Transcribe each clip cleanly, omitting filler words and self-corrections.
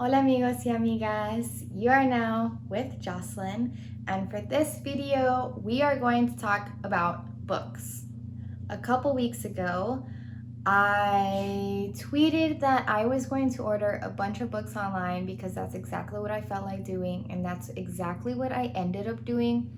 Hola amigos y amigas, you are now with Jocelyn, and for this video we are going to talk about books. A couple weeks ago I tweeted that I was going to order a bunch of books online because that's exactly what I felt like doing, and that's exactly what I ended up doing.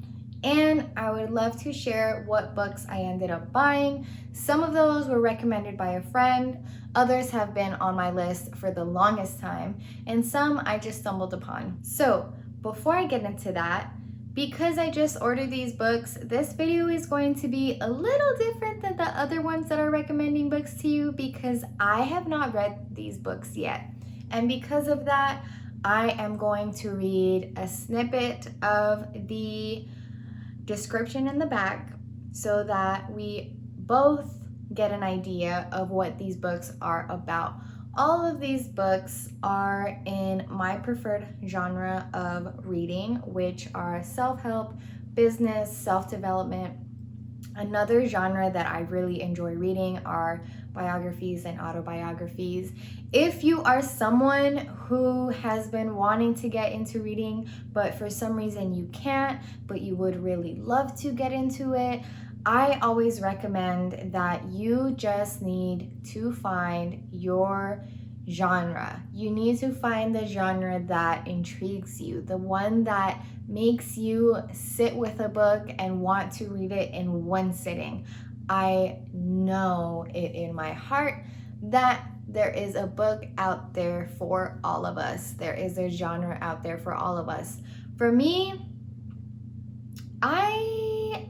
And I would love to share what books I ended up buying. Some of those were recommended by a friend, others have been on my list for the longest time, and some I just stumbled upon. So before I get into that, because I just ordered these books, this video is going to be a little different than the other ones that are recommending books to you because I have not read these books yet. And because of that, I am going to read a snippet of the description in the back so that we both get an idea of what these books are about. All of these books are in my preferred genre of reading, which are self-help, business, self-development. Another genre that I really enjoy reading are biographies and autobiographies. If you are someone who has been wanting to get into reading, but for some reason you can't, but you would really love to get into it, I always recommend that you just need to find your genre. You need to find the genre that intrigues you, the one that makes you sit with a book and want to read it in one sitting. I know it in my heart that there is a book out there for all of us. There is a genre out there for all of us. For me, I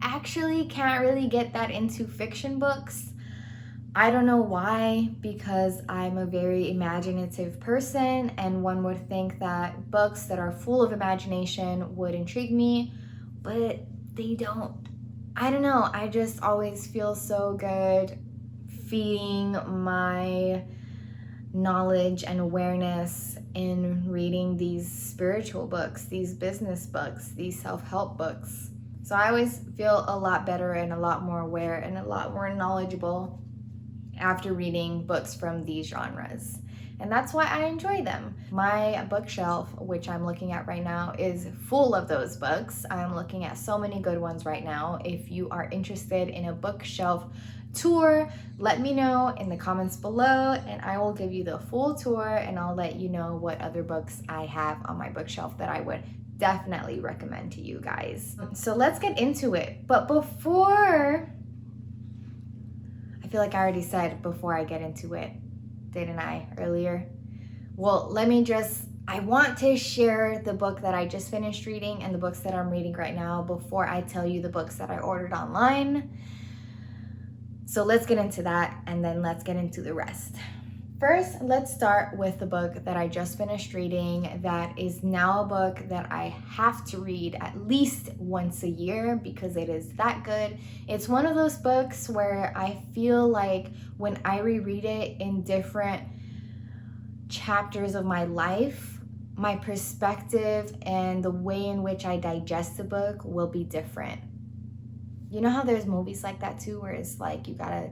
actually can't really get that into fiction books. I don't know why, because I'm a very imaginative person, and one would think that books that are full of imagination would intrigue me, but they don't. I don't know, I just always feel so good feeding my knowledge and awareness in reading these spiritual books, these business books, these self-help books. So I always feel a lot better and a lot more aware and a lot more knowledgeable after reading books from these genres. And that's why I enjoy them. My bookshelf, which I'm looking at right now, is full of those books. I'm looking at so many good ones right now. If you are interested in a bookshelf tour, let me know in the comments below and I will give you the full tour, and I'll let you know what other books I have on my bookshelf that I would definitely recommend to you guys. So let's get into it. But before, I feel like I already said before I get into it, didn't I, earlier? Well, I want to share the book that I just finished reading and the books that I'm reading right now before I tell you the books that I ordered online. So let's get into that, and then let's get into the rest. First, let's start with the book that I just finished reading that is now a book that I have to read at least once a year because it is that good. It's one of those books where I feel like when I reread it in different chapters of my life, my perspective and the way in which I digest the book will be different. You know how there's movies like that too, where it's like you gotta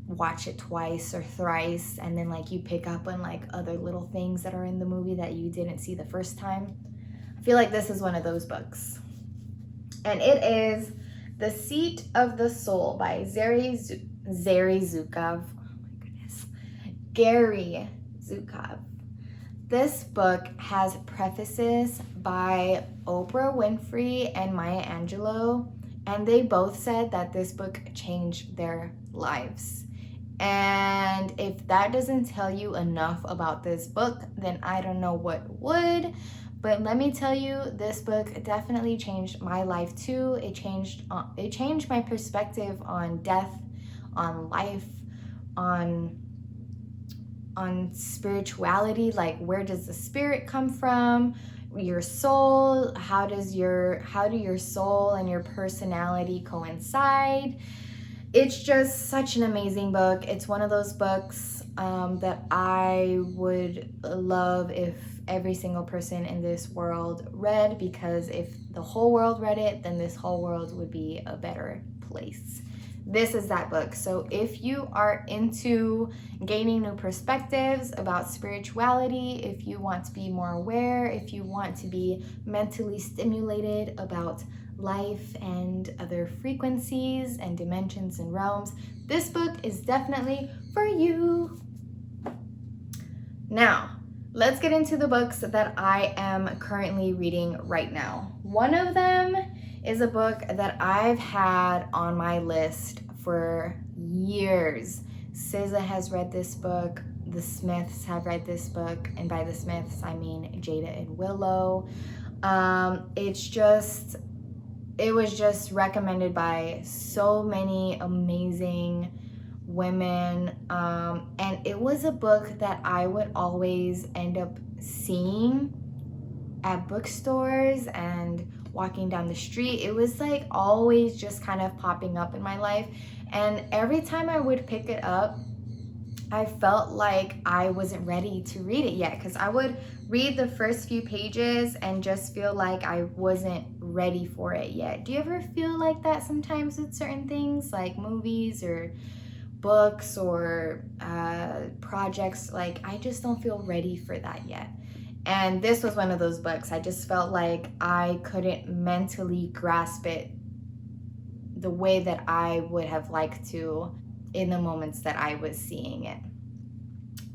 watch it twice or thrice and then like you pick up on like other little things that are in the movie that you didn't see the first time? I feel like this is one of those books. And it is The Seat of the Soul by Gary Zukov. Oh my goodness. Gary Zukov. This book has prefaces by Oprah Winfrey and Maya Angelou, and they both said that this book changed their lives. And if that doesn't tell you enough about this book, then I don't know what would. But let me tell you, this book definitely changed my life too. It changed my perspective on death, on life, on spirituality. Like, where does the spirit come from? Your soul, how do your soul and your personality coincide? It's just such an amazing book. It's one of those books that I would love if every single person in this world read, because if the whole world read it, then this whole world would be a better place. this is that book. So if you are into gaining new perspectives about spirituality, if you want to be more aware, if you want to be mentally stimulated about life and other frequencies and dimensions and realms, this book is definitely for you. Now, let's get into the books that I am currently reading right now. One of them is a book that I've had on my list for years. SZA has read this book. The Smiths have read this book. And by the Smiths, I mean Jada and Willow. It was just recommended by so many amazing women, and it was a book that I would always end up seeing at bookstores and walking down the street. It was like always just kind of popping up in my life, and every time I would pick it up, I felt like I wasn't ready to read it yet, because I would read the first few pages and just feel like I wasn't ready for it yet. Do you ever feel like that sometimes with certain things, like movies or books or projects? Like, I just don't feel ready for that yet. And this was one of those books. I just felt like I couldn't mentally grasp it the way that I would have liked to in the moments that I was seeing it.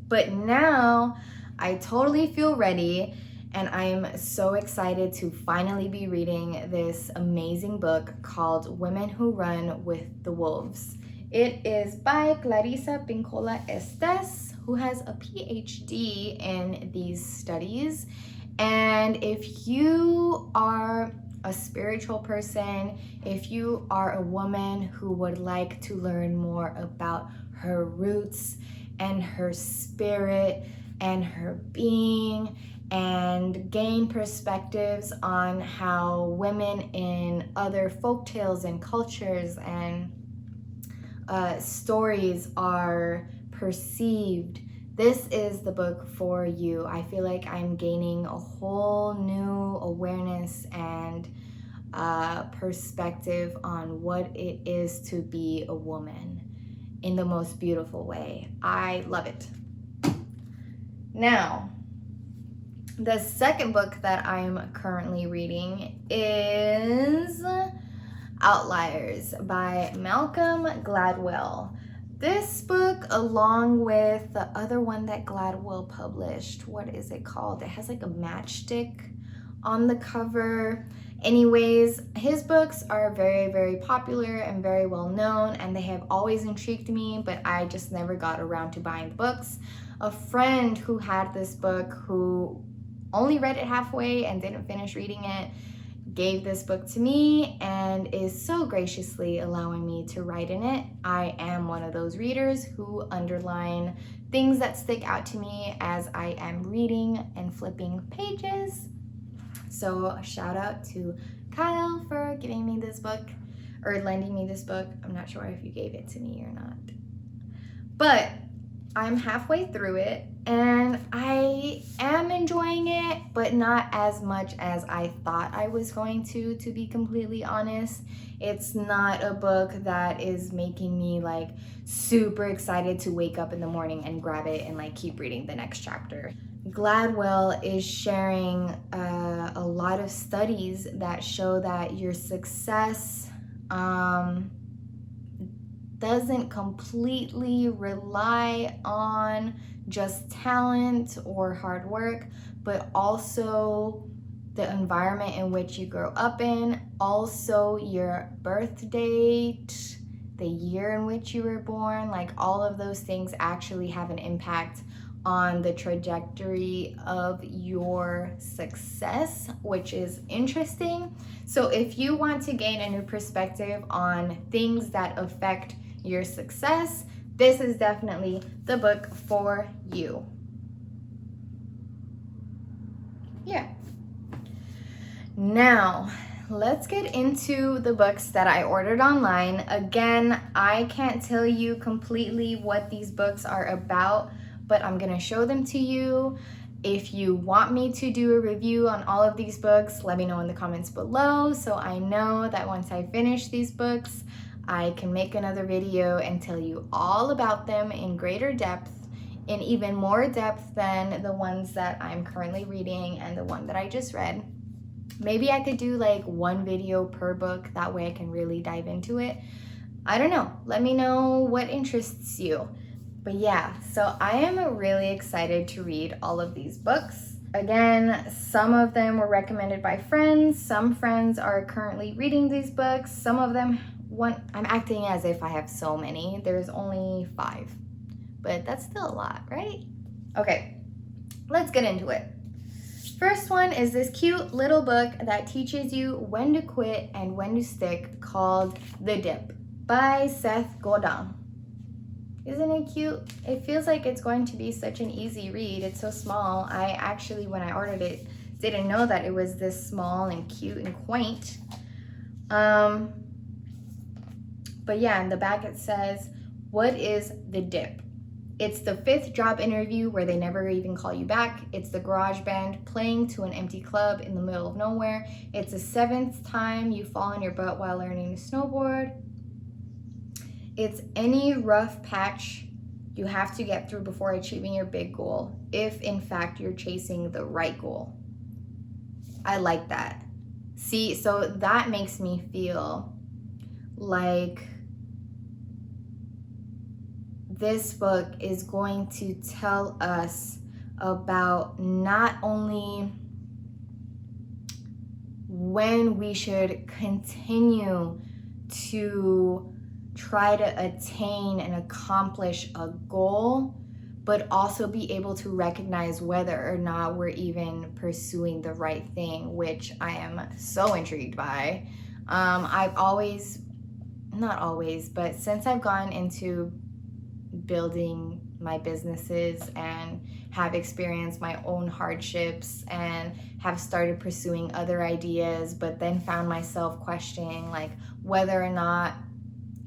But now I totally feel ready, and I'm so excited to finally be reading this amazing book called Women Who Run with the Wolves. It is by Clarissa Pinkola Estes, who has a PhD in these studies. And if you are a spiritual person, if you are a woman who would like to learn more about her roots and her spirit and her being, and gain perspectives on how women in other folktales and cultures and stories are perceived, this is the book for you. I feel like I'm gaining a whole new awareness and perspective on what it is to be a woman in the most beautiful way. I love it. Now, the second book that I'm currently reading is Outliers by Malcolm Gladwell. This book, along with the other one that Gladwell published, what is it called? It has like a matchstick on the cover. Anyways, his books are very, very popular and very well known, and they have always intrigued me, but I just never got around to buying the books. A friend who had this book, who only read it halfway and didn't finish reading it, gave this book to me and is so graciously allowing me to write in it. I am one of those readers who underline things that stick out to me as I am reading and flipping pages. So shout out to Kyle for giving me this book, or lending me this book. I'm not sure if you gave it to me or not. But I'm halfway through it and I am enjoying it, but not as much as I thought I was going to be completely honest. It's not a book that is making me like super excited to wake up in the morning and grab it and like keep reading the next chapter. Gladwell is sharing a lot of studies that show that your success doesn't completely rely on just talent or hard work, but also the environment in which you grow up in, also your birth date, the year in which you were born. Like, all of those things actually have an impact on the trajectory of your success, which is interesting. So if you want to gain a new perspective on things that affect your success, this is definitely the book for you. Yeah. Now, let's get into the books that I ordered online. Again, I can't tell you completely what these books are about, but I'm gonna show them to you. If you want me to do a review on all of these books, let me know in the comments below so I know that once I finish these books, I can make another video and tell you all about them in greater depth, in even more depth than the ones that I'm currently reading and the one that I just read. Maybe I could do like one video per book, that way I can really dive into it. I don't know, let me know what interests you. But yeah, so I am really excited to read all of these books. Again, some of them were recommended by friends. Some friends are currently reading these books. Some of them, I'm acting as if I have so many. There's only 5, but that's still a lot, right? Okay, let's get into it. First one is this cute little book that teaches you when to quit and when to stick, called The Dip by Seth Godin. Isn't it cute? It feels like it's going to be such an easy read. It's so small. I actually, when I ordered it, didn't know that it was this small and cute and quaint. But yeah, in the back it says, what is the dip? It's the 5th job interview where they never even call you back. It's the garage band playing to an empty club in the middle of nowhere. It's the 7th time you fall on your butt while learning to snowboard. It's any rough patch you have to get through before achieving your big goal, if in fact you're chasing the right goal. I like that. See, so that makes me feel like this book is going to tell us about not only when we should continue to try to attain and accomplish a goal, but also be able to recognize whether or not we're even pursuing the right thing, which I am so intrigued by. I've always, not always, but since I've gone into building my businesses and have experienced my own hardships and have started pursuing other ideas, but then found myself questioning like whether or not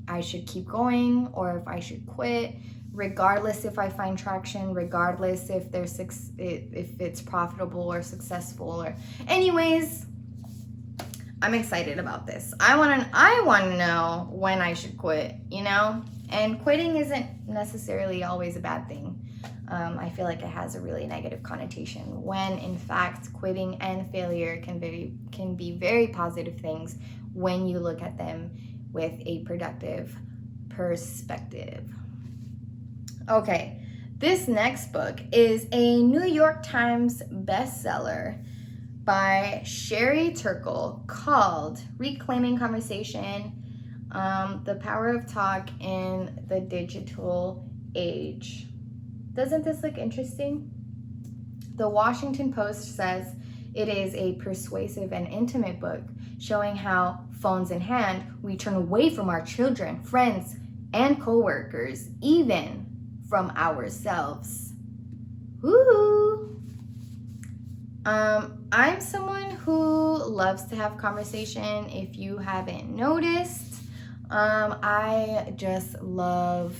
I should keep going or if I should quit, regardless if I find traction, regardless if if it's profitable or successful, or anyways, I'm excited about this. I want to know when I should quit, you know? And quitting isn't necessarily always a bad thing. I feel like it has a really negative connotation, when in fact quitting and failure can be very positive things when you look at them with a productive perspective. Okay, this next book is a New York Times bestseller by Sherry Turkle called Reclaiming Conversation, The Power of Talk in the Digital Age. Doesn't this look interesting? The Washington Post says it is a persuasive and intimate book showing how, phones in hand, we turn away from our children, friends, and coworkers, even from ourselves. Woo! I'm someone who loves to have conversation, if you haven't noticed. I just love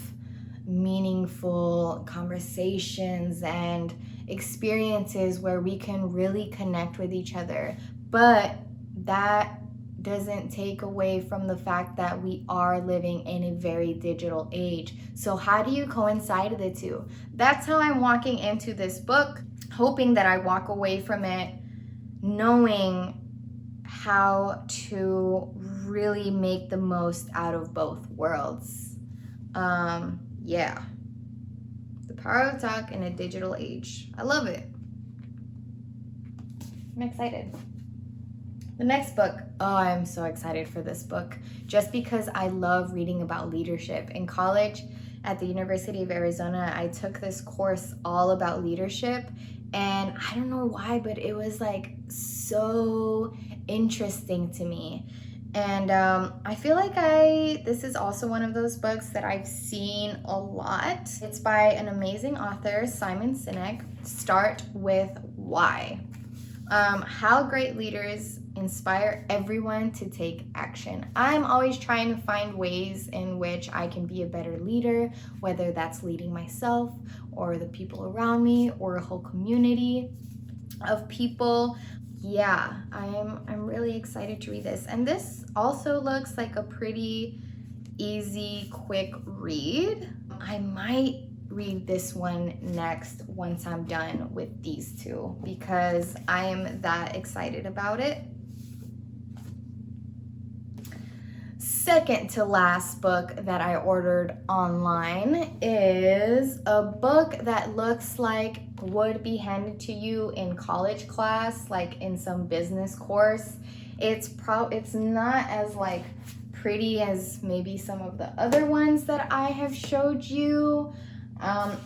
meaningful conversations and experiences where we can really connect with each other. But that doesn't take away from the fact that we are living in a very digital age. So how do you coincide the two? That's how I'm walking into this book, hoping that I walk away from it knowing how to really make the most out of both worlds. Yeah. The Power of Talk in a Digital Age. I love it. I'm excited. The next book, oh, I'm so excited for this book just because I love reading about leadership. In college at the University of Arizona, I took this course all about leadership, and I don't know why, but it was like so interesting to me. And I feel like this is also one of those books that I've seen a lot. It's by an amazing author, Simon Sinek. Start with Why. How great leaders inspire everyone to take action. I'm always trying to find ways in which I can be a better leader, whether that's leading myself or the people around me or a whole community of people. Yeah, I'm really excited to read this. And this also looks like a pretty easy, quick read. I might read this one next once I'm done with these two because I am that excited about it. Second to last book that I ordered online is a book that looks like would be handed to you in college class, like in some business course. It's not as like pretty as maybe some of the other ones that I have showed you.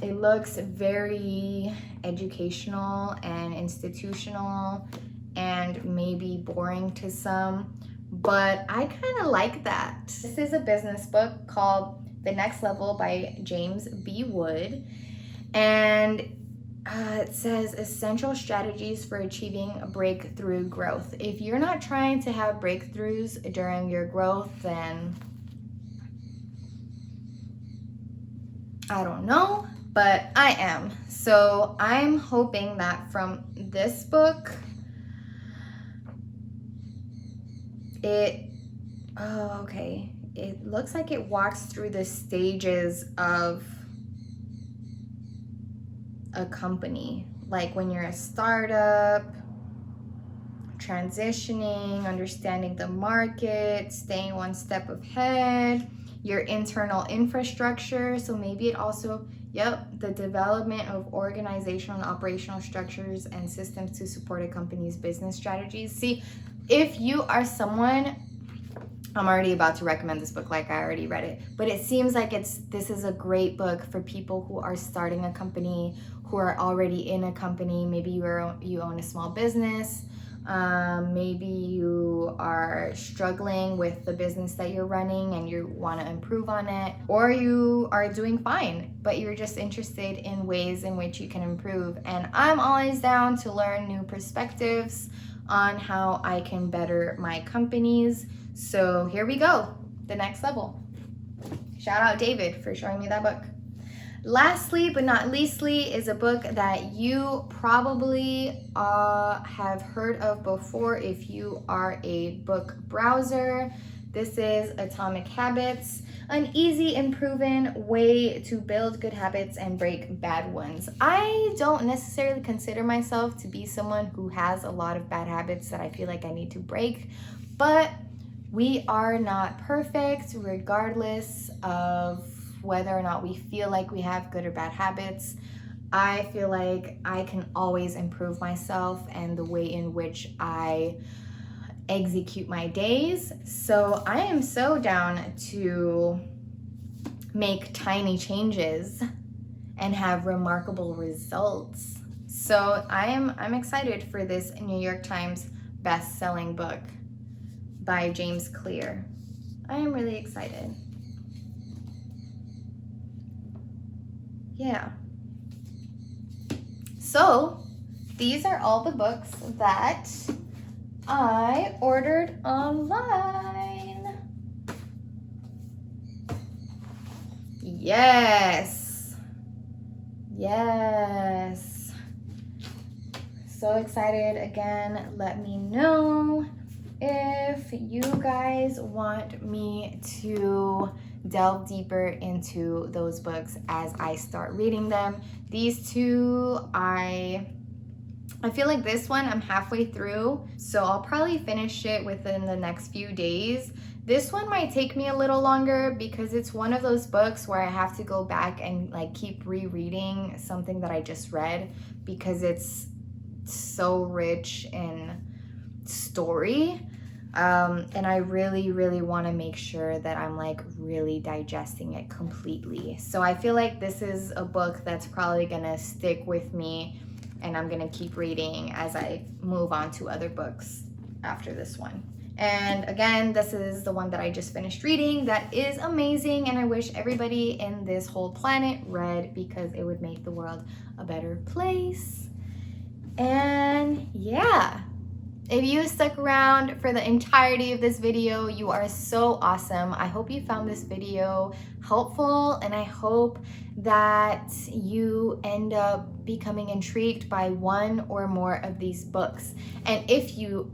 It looks very educational and institutional and maybe boring to some, but I kind of like that. This is a business book called The Next Level by James B. Wood, and it says essential strategies for achieving breakthrough growth. If you're not trying to have breakthroughs during your growth, then I don't know, but I am. So I'm hoping that from this book, it looks like it walks through the stages of a company, like when you're a startup, transitioning, understanding the market, staying one step ahead, your internal infrastructure. So maybe it also, the development of organizational and operational structures and systems to support a company's business strategies. See, if you are someone, I'm already about to recommend this book like I already read it, but it seems like this is a great book for people who are starting a company, who are already in a company. Maybe you own a small business. Maybe you are struggling with the business that you're running and you want to improve on it, or you are doing fine, but you're just interested in ways in which you can improve. And I'm always down to learn new perspectives on how I can better my companies. So here we go, The Next Level. Shout out David for showing me that book. Lastly, but not leastly, is a book that you probably have heard of before if you are a book browser. This is Atomic Habits, an easy and proven way to build good habits and break bad ones. I don't necessarily consider myself to be someone who has a lot of bad habits that I feel like I need to break, but we are not perfect regardless of whether or not we feel like we have good or bad habits. I feel like I can always improve myself and the way in which I execute my days. So I am so down to make tiny changes and have remarkable results. So I'm excited for this New York Times best-selling book by James Clear. I am really excited. Yeah. So these are all the books that I ordered online. Yes. Yes. So excited. Again, let me know if you guys want me to delve deeper into those books as I start reading them. These two, I feel like this one I'm halfway through, so I'll probably finish it within the next few days. This one might take me a little longer because it's one of those books where I have to go back and like keep rereading something that I just read because it's so rich in story. And I really, really want to make sure that I'm like really digesting it completely. So I feel like this is a book that's probably gonna stick with me and I'm gonna keep reading as I move on to other books after this one. And again, this is the one that I just finished reading that is amazing and I wish everybody in this whole planet read because it would make the world a better place. And yeah. If you stuck around for the entirety of this video, you are so awesome. I hope you found this video helpful and I hope that you end up becoming intrigued by one or more of these books. And if you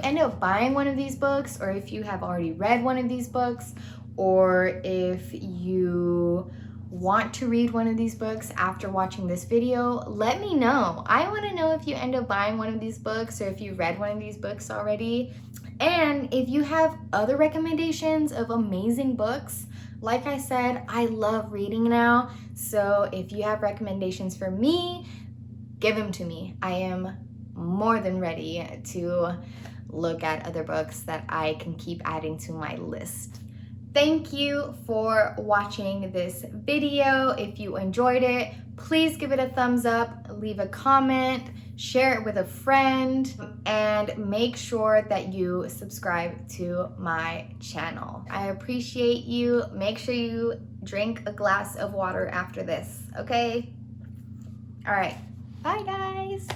end up buying one of these books or if you have already read one of these books, or if you want to read one of these books after watching this video, let me know. I want to know if you end up buying one of these books or if you read one of these books already. And if you have other recommendations of amazing books, like I said, I love reading now. So if you have recommendations for me, give them to me. I am more than ready to look at other books that I can keep adding to my list. Thank you for watching this video. If you enjoyed it, please give it a thumbs up, leave a comment, share it with a friend, and make sure that you subscribe to my channel. I appreciate you. Make sure you drink a glass of water after this, okay? All right, bye guys.